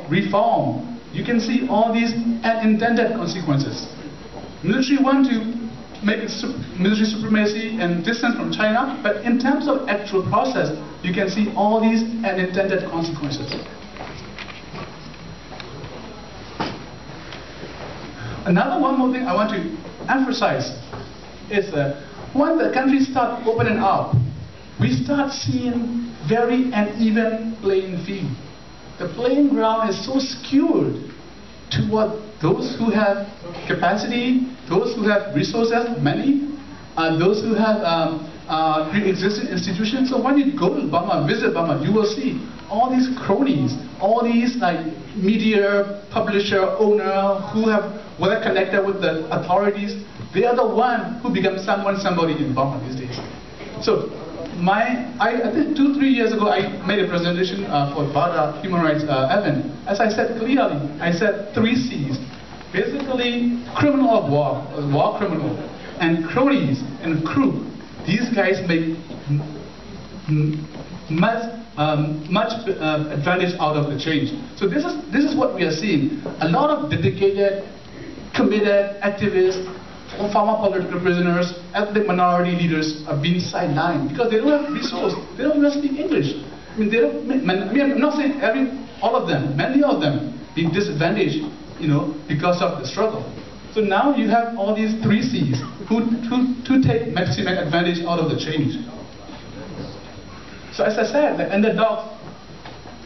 reform, you can see all these unintended consequences. Military want to make military supremacy and distance from China, but in terms of actual process, you can see all these unintended consequences. One more thing I want to emphasize is that when the country starts opening up, we start seeing very uneven playing field. The playing ground is so skewed toward those who have capacity, those who have resources, money, those who have pre-existing institutions. So when you go to Burma, visit Burma, you will see all these cronies, all these like media, publisher, owner who have well connected with the authorities. They are the one who become somebody in Burma these days. So I think 2-3 years ago I made a presentation for BADA human rights event. As I said clearly, I said 3 C's. Basically, criminal of war, war criminal, and cronies and crew. These guys make much advantage out of the change. So this is what we are seeing. A lot of dedicated, committed activists, former political prisoners, ethnic minority leaders are being sidelined because they don't have resources. They don't even speak English. I mean, I'm not saying all of them, many of them being disadvantaged, because of the struggle. So now you have all these 3 C's who take maximum advantage out of the change. So as I said, the underdogs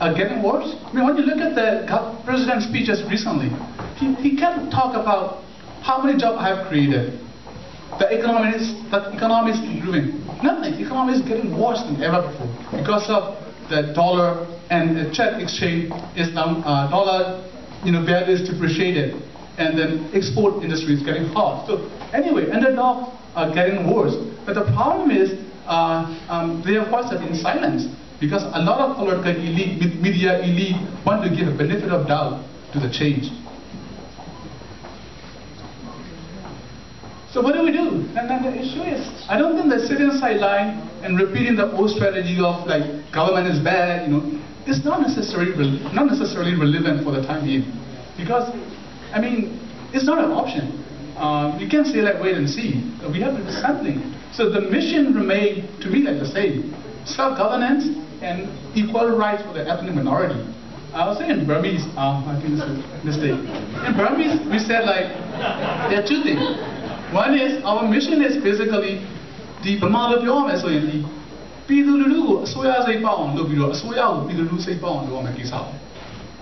are getting worse. I mean, when you look at the president's speeches recently, he can't talk about how many jobs I have created. The economy is improving. Nothing. The economy is getting worse than ever before because of the dollar and the check exchange is down. Dollar, value is depreciated, and then export industry is getting hot. So anyway, underdogs are getting worse. But the problem is they are forced in silence because a lot of political elite, media elite, want to give a benefit of doubt to the change. So what do we do? And then the issue is, I don't think that sitting sideline and repeating the old strategy of like government is bad, is not necessarily relevant for the time being, because I mean it's not an option. You can't say like wait and see. We have to do something. So the mission remains to me like the same: self-governance and equal rights for the ethnic minority. I was saying in Burmese, I think this is a mistake. In Burmese, we said like there are 2 things. One is, our mission is basically the Burma lo pyo me so yin di pidu lulu ko asoya sai pa aung lo pi ro asoya ko pidu lulu sai pa aung lo ma kisa.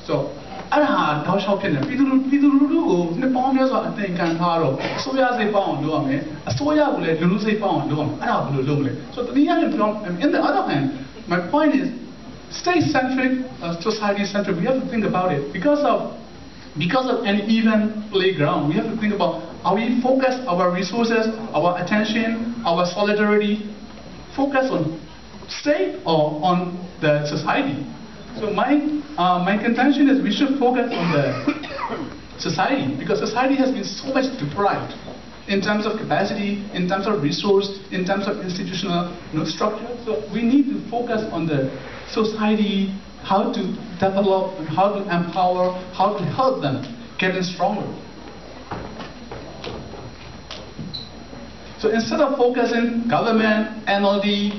So ara ha taw shao phit ne pidu lulu ko ne paung mya so a tin kan tha ro asoya sai pa aung lo me asoya ko le lulu sai pa aung lo ma ara blo lo le. So in the other hand, my point is state-centric, society-centric. We have to think about it because of an even playground. We have to think about how we focus our resources, our attention, our solidarity, focus on state or on the society. So my contention is we should focus on the society, because society has been so much deprived in terms of capacity, in terms of resource, in terms of institutional structure. So we need to focus on the society, how to develop, how to empower, how to help them getting stronger. So instead of focusing government, NLD,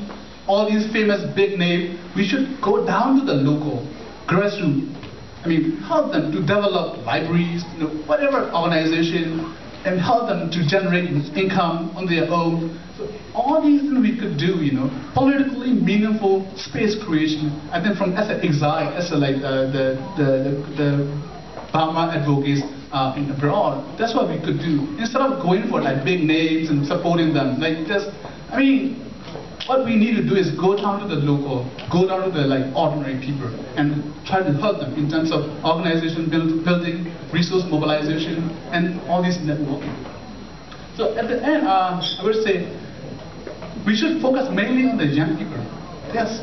all these famous big names, we should go down to the local, grassroots. I mean, help them to develop libraries, whatever organization, and help them to generate income on their own. So all these things we could do, politically meaningful space creation. I think from as an exile, as like the Burma advocates in abroad, that's what we could do. Instead of going for like big names and supporting them, what we need to do is go down to the local, go down to the ordinary people and try to help them in terms of organization building, resource mobilization, and all this networking. So at the end, I would say we should focus mainly on the young people. There's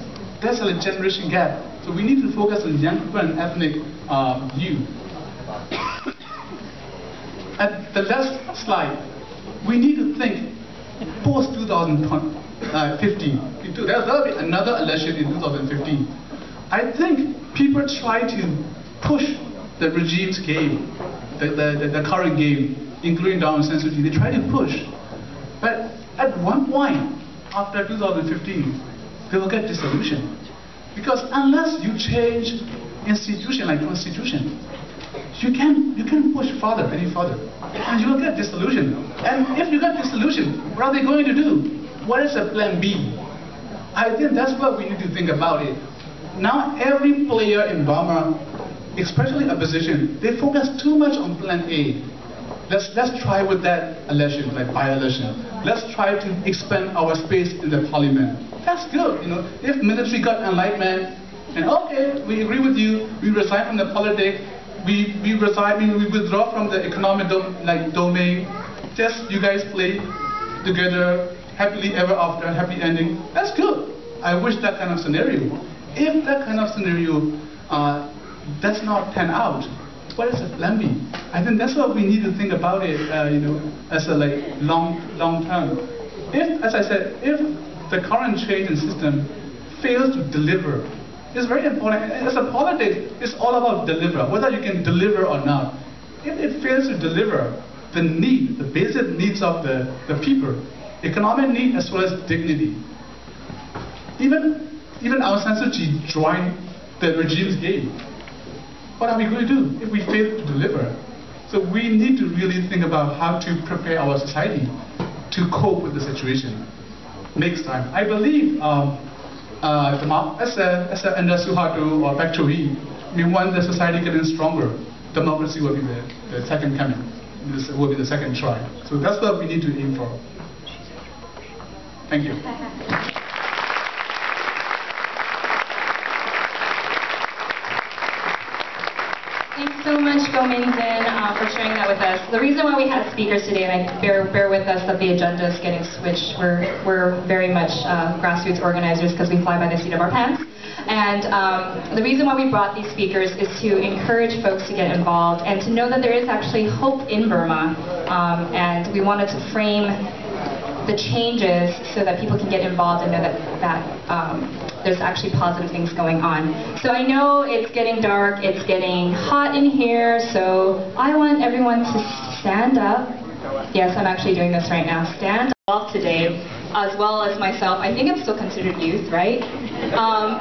a generation gap. So we need to focus on young people and ethnic youth. At the last slide, we need to think post-2015. There'll be another election in 2015. I think people try to push the regime's game, the current game, including Aung San Suu Kyi, they try to push. But at one point, after 2015, they will get disillusioned. Because unless you change institution like constitution, you can't push any further. And you will get disillusioned. And if you get disillusioned, what are they going to do? What is a plan B? I think that's what we need to think about it. Now every player in Burma, especially opposition, they focus too much on plan A. Let's try with that election, like by-election. Let's try to expand our space in the parliament. That's good, you know. If military got enlightenment, and okay, we agree with you, we resign from the politics, we withdraw from the economic domain, just you guys play together, happily ever after, happy ending. That's good. I wish that kind of scenario. If that kind of scenario does not pan out, what is a plan B? I think that's what we need to think about it, you know, as a long term. If, as I said, if the current change in system fails to deliver, it's very important. As a politics, it's all about deliver, whether you can deliver or not. If it fails to deliver the basic needs of the people, economic need as well as dignity. Even Aung San Suu Kyi joined the regime's game. What are we going to do if we fail to deliver? So we need to really think about how to prepare our society to cope with the situation next time. I believe, as under Suharto or Paek Choi, when the society getting stronger, democracy will be the second coming. This will be the second try. So that's what we need to aim for. Thank you. Thanks so much, Go Mingjin, for sharing that with us. The reason why we had speakers today, and I bear with us that the agenda is getting switched, we're very much grassroots organizers because we fly by the seat of our pants. And the reason why we brought these speakers is to encourage folks to get involved and to know that there is actually hope in Burma. And we wanted to frame the changes so that people can get involved and know that there's actually positive things going on. So I know it's getting dark, it's getting hot in here, so I want everyone to stand up. Yes, I'm actually doing this right now. Stand up today, as well as myself. I think I'm still considered youth, right?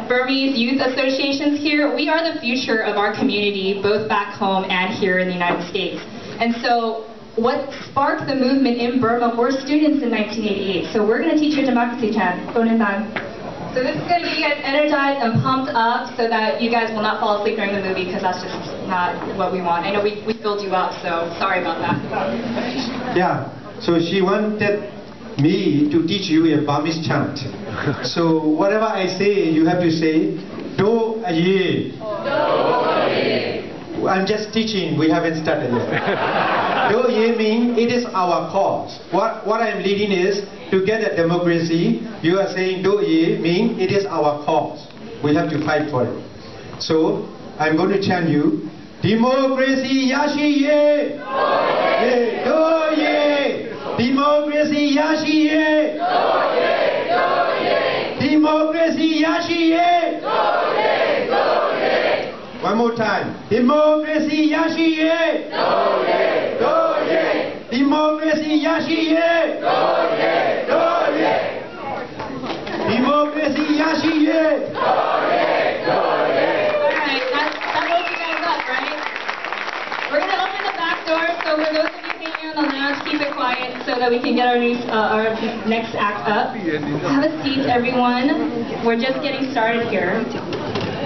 Burmese youth associations here, we are the future of our community, both back home and here in the United States. And so what sparked the movement in Burma were students in 1988. So we're going to teach you a democracy chant. So this is going to get you guys energized and pumped up so that you guys will not fall asleep during the movie, because that's just not what we want. I know we filled you up, so sorry about that. Yeah, so she wanted me to teach you a Burmese chant. So whatever I say, you have to say, Do Aye. I'm just teaching, we haven't started yet. Do Ye means it is our cause. What I'm leading is to get a democracy. You are saying Do Ye means it is our cause. We have to fight for it. So I'm going to chant you, Democracy Yashi Ye! Do Ye! Democracy Yashi Ye! Democracy Yashi Ye! One more time. Democracy Yashi Ye! Democracy Yashi Ye! Democracy Yashi Ye! Alright, that woke you guys up, right? We're going to open the back door, so for those of you hanging on the lounge, keep it quiet so that we can get our next act up. Have a seat, everyone. We're just getting started here.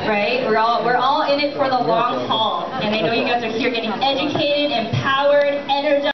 Right? We're all in it for the long haul. And I know you guys are here getting educated, empowered, energized.